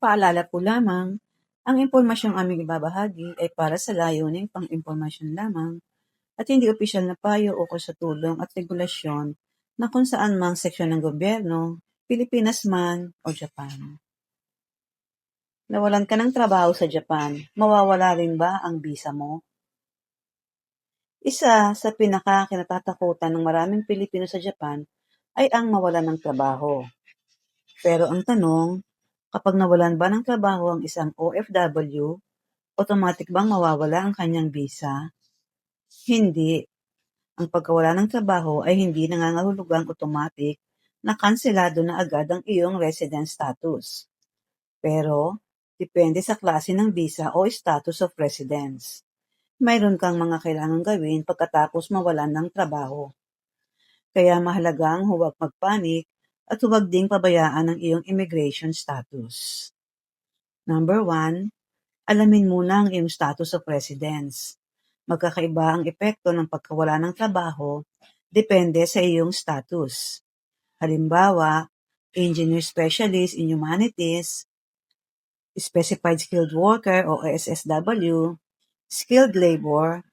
Paalala po lamang, ang impormasyong aming ibabahagi ay para sa layuning pang-impormasyon lamang at hindi opisyal na payo ukol sa tulong at regulasyon na kung saan mang seksyon ng gobyerno, Pilipinas man o Japan. Nawalan ka ng trabaho sa Japan, mawawala rin ba ang visa mo? Isa sa pinaka-kinatatakutan ng maraming Pilipino sa Japan ay ang mawalan ng trabaho. Pero ang tanong, kapag nawalan ba ng trabaho ang isang OFW, automatic bang mawawala ang kanyang visa? Hindi. Ang pagkawala ng trabaho ay hindi nangangahulugang automatic na kanselado na agad ang iyong resident status. Pero, depende sa klase ng visa o status of residence. Mayroon kang mga kailangang gawin pagkatapos mawalan ng trabaho. Kaya mahalagang huwag magpanik at huwag ding pabayaan ang iyong immigration status. Number 1, alamin muna ang iyong status of residence. Magkakaiba ang epekto ng pagkawala ng trabaho depende sa iyong status. Halimbawa, Engineer Specialist in Humanities, Specified Skilled Worker o SSW, Skilled Labor,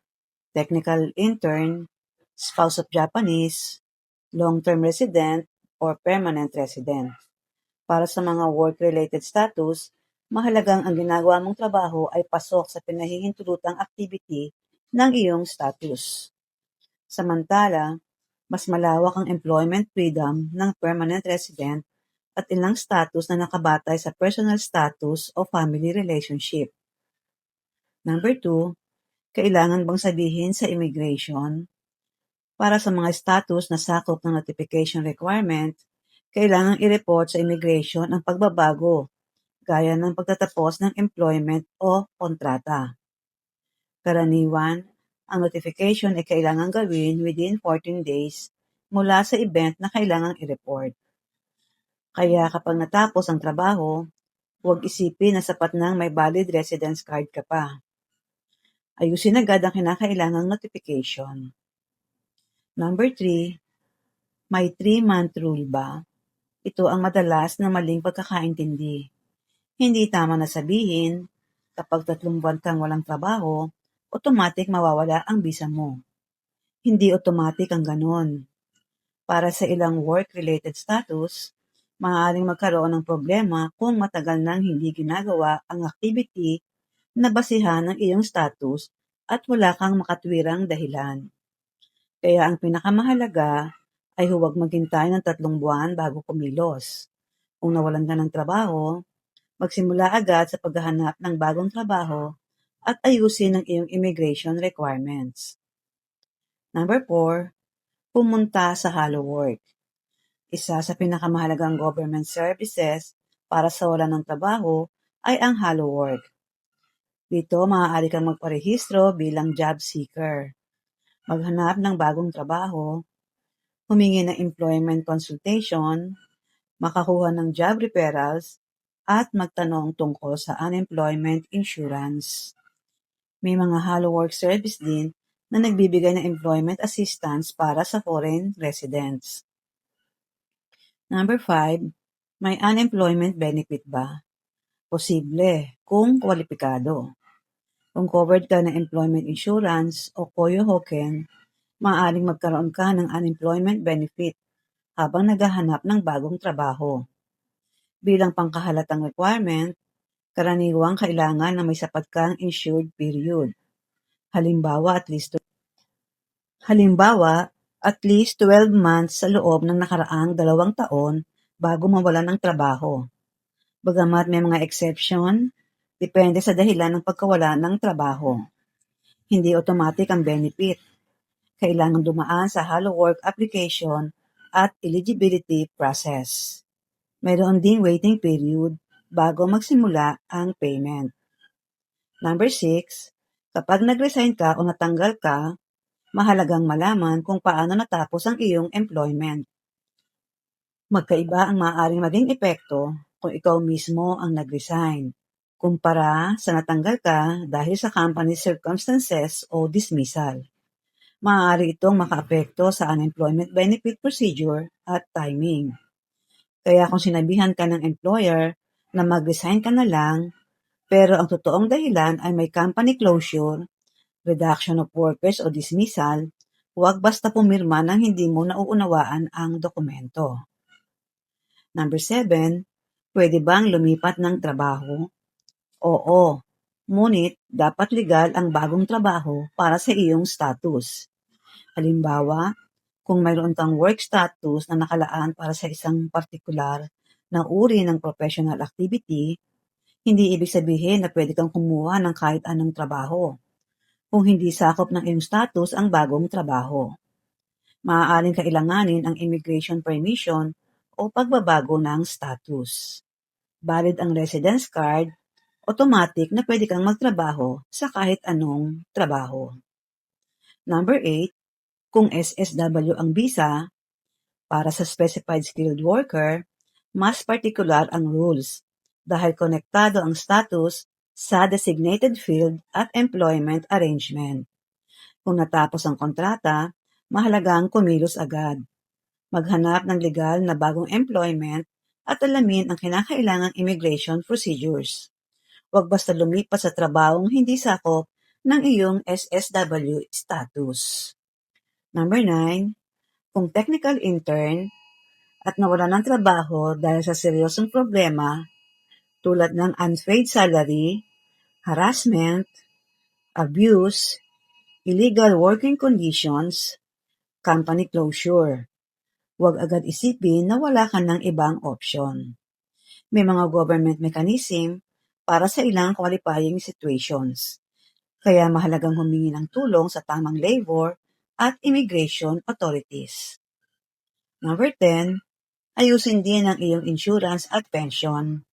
Technical Intern, Spouse of Japanese, Long-Term Resident, or Permanent Resident. Para sa mga work-related status, mahalagang ang ginagawa mong trabaho ay pasok sa pinahihintulutang activity ng iyong status. Samantala, mas malawak ang employment freedom ng permanent resident at ilang status na nakabatay sa personal status o family relationship. Number 2, kailangan bang sabihin sa immigration? Para sa mga status na sakop ng notification requirement, kailangang i-report sa immigration ang pagbabago, gaya ng pagtatapos ng employment o kontrata. Karaniwan, ang notification ay kailangang gawin within 14 days mula sa event na kailangang i-report. Kaya kapag natapos ang trabaho, huwag isipin na sapat nang may valid residence card ka pa. Ayusin agad ang kinakailangang notification. Number 3, may 3-month rule ba? Ito ang madalas na maling pagkakaintindi. Hindi tama na sabihin, kapag 3 buwan kang walang trabaho, automatic mawawala ang visa mo. Hindi automatic ang ganon. Para sa ilang work-related status, maaaring magkaroon ng problema kung matagal nang hindi ginagawa ang activity na basihan ng iyong status at wala kang makatwirang dahilan. Kaya ang pinakamahalaga ay huwag maghintay ng 3 buwan bago kumilos. Kung nawalan ka ng trabaho, magsimula agad sa paghahanap ng bagong trabaho at ayusin ang iyong immigration requirements. Number 4, pumunta sa Hello Work. Isa sa pinakamahalagang government services para sa wala ng trabaho ay ang Hello Work. Dito, maaari kang magparehistro bilang job seeker, maghanap ng bagong trabaho, humingi ng employment consultation, makakuha ng job referrals, at magtanong tungkol sa unemployment insurance. May mga Hello Work service din na nagbibigay ng employment assistance para sa foreign residents. Number 5, may unemployment benefit ba? Posible kung kwalipikado. Kung covered ka ng employment insurance o Koyo-Hoken, maaaring magkaroon ka ng unemployment benefit habang naghahanap ng bagong trabaho. Bilang pangkahalatang requirement, karaniwang kailangan na may sapat kang insured period. Halimbawa, at least 12 months sa loob ng nakaraang 2 taon bago mawalan ng trabaho. Bagamat may mga exception, depende sa dahilan ng pagkawala ng trabaho. Hindi automatic ang benefit. Kailangan dumaan sa Hello Work application at eligibility process. Mayroon ding waiting period bago magsimula ang payment. Number 6, kapag nag-resign ka o natanggal ka, mahalagang malaman kung paano natapos ang iyong employment. Magkaiba ang maaaring maging epekto kung ikaw mismo ang nag-resign, kumpara sa natanggal ka dahil sa company's circumstances o dismissal. Maaari itong makaapekto sa unemployment benefit procedure at timing. Kaya kung sinabihan ka ng employer na mag-resign ka na lang, pero ang totoong dahilan ay may company closure, reduction of workers o dismissal, huwag basta pumirma nang hindi mo nauunawaan ang dokumento. Number 7, pwede bang lumipat ng trabaho? Oo, ngunit dapat legal ang bagong trabaho para sa iyong status. Halimbawa, kung mayroon kang work status na nakalaan para sa isang partikular na uri ng professional activity, hindi ibig sabihin na pwede kang kumuha ng kahit anong trabaho kung hindi sakop ng iyong status ang bagong trabaho. Maaaring kailanganin ang immigration permission o pagbabago ng status. Valid ang residence card, automatic na pwede kang magtrabaho sa kahit anong trabaho. Number 8, kung SSW ang visa, para sa specified skilled worker, mas partikular ang rules dahil konektado ang status sa designated field at employment arrangement. Kung natapos ang kontrata, mahalagang kumilos agad. Maghanap ng legal na bagong employment at alamin ang kinakailangang immigration procedures. Huwag basta lumipat sa trabahong hindi sakop ng iyong SSW status. Number 9, kung technical intern at nawalan ng trabaho dahil sa seryosong problema tulad ng unpaid salary, harassment, abuse, illegal working conditions, company closure. Huwag agad isipin na wala ka ng ibang option. May mga government mechanism para sa ilang qualifying situations. Kaya mahalagang humingi ng tulong sa tamang labor at immigration authorities. Number 10, ayusin din ang iyong insurance at pension.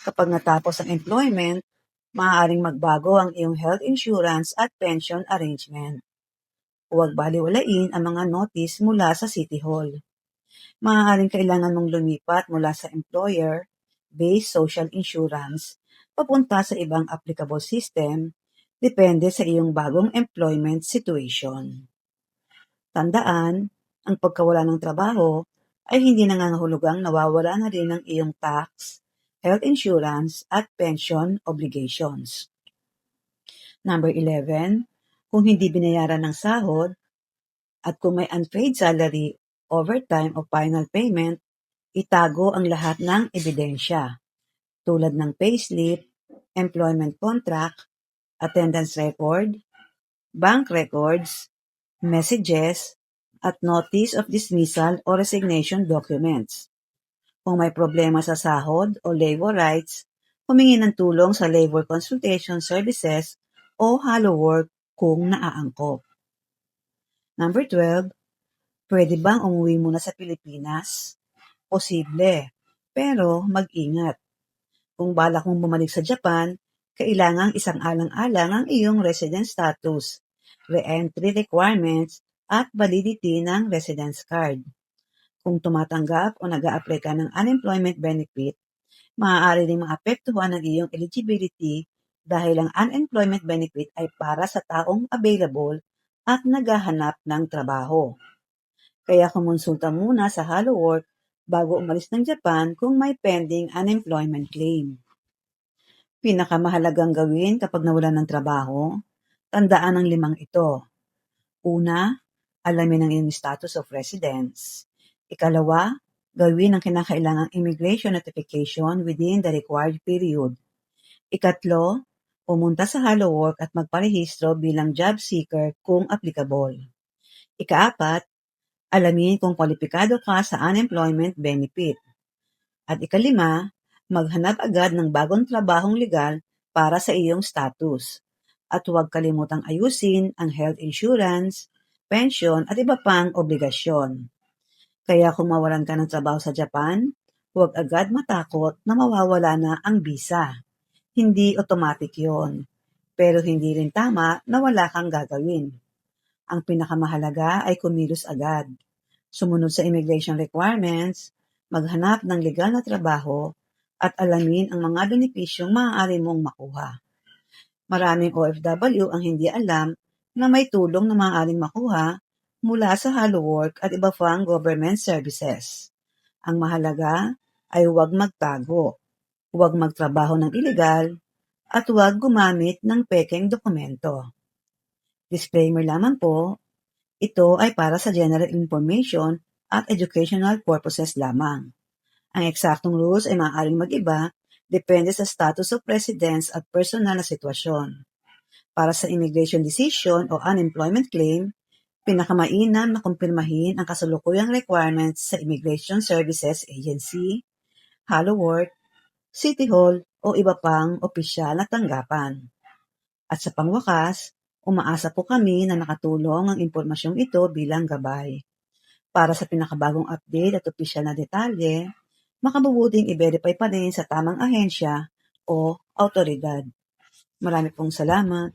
Kapag natapos ang employment, maaaring magbago ang iyong health insurance at pension arrangement. Huwag baliwalain ang mga notice mula sa City Hall. Maaaring kailangan mong lumipat mula sa employer-based social insurance papunta sa ibang applicable system depende sa iyong bagong employment situation. Tandaan, ang pagkawala ng trabaho ay hindi nangangahulugang nawawala na rin ang iyong tax, health insurance at pension obligations. Number 11, kung hindi binayaran ng sahod at kung may unpaid salary, overtime o final payment, itago ang lahat ng ebidensya tulad ng payslip, employment contract, attendance record, bank records, messages, at notice of dismissal o resignation documents. Kung may problema sa sahod o labor rights, humingi ng tulong sa Labor Consultation Services o Hello Work kung naaangkop. Number 12, pwede bang umuwi muna sa Pilipinas? Posible, pero mag-ingat. Kung balak mong bumalik sa Japan, kailangang isang alang-alang ang iyong resident status, re-entry requirements, at validity ng residence card. Kung tumatanggap o nag-a-apply ka ng unemployment benefit, maaari ring maapektuhan ang iyong eligibility dahil ang unemployment benefit ay para sa taong available at naghahanap ng trabaho. Kaya kumonsulta muna sa Hello Work bago umalis ng Japan kung may pending unemployment claim. Pinakamahalagang gawin kapag nawalan ng trabaho, tandaan ang 5 ito. Una, alamin ang iyong status of residence. Ikalawa, gawin ang kinakailangang immigration notification within the required period. Ikatlo, pumunta sa Hello Work at magparehistro bilang job seeker kung applicable. Ikaapat, alamin kung kwalipikado ka sa unemployment benefit. At ikalima, maghanap agad ng bagong trabahong legal para sa iyong status. At huwag kalimutang ayusin ang health insurance, pension at iba pang obligasyon. Kaya kung mawalan ka ng trabaho sa Japan, huwag agad matakot na mawawala na ang visa. Hindi automatic yon. Pero hindi rin tama na wala kang gagawin. Ang pinakamahalaga ay kumilos agad. Sumunod sa immigration requirements, maghanap ng legal na trabaho, at alamin ang mga benepisyong maaari mong makuha. Maraming OFW ang hindi alam na may tulong na maaaring makuha mula sa Hello Work at iba pang government services. Ang mahalaga ay huwag magtago. huwag magtrabaho ng ilegal, at huwag gumamit ng pekeng dokumento. Disclaimer lamang po, ito ay para sa general information at educational purposes lamang. Ang eksaktong rules ay maaaring mag-iba depende sa status of residence at personal na sitwasyon. Para sa immigration decision o unemployment claim, pinakamainam na kumpirmahin ang kasalukuyang requirements sa Immigration Services Agency, Hello World, City Hall o iba pang opisyal na tanggapan. At sa pangwakas, umaasa po kami na nakatulong ang impormasyong ito bilang gabay. Para sa pinakabagong update at opisyal na detalye, makabubuting i-verify pa rin sa tamang ahensya o autoridad. Marami pong salamat.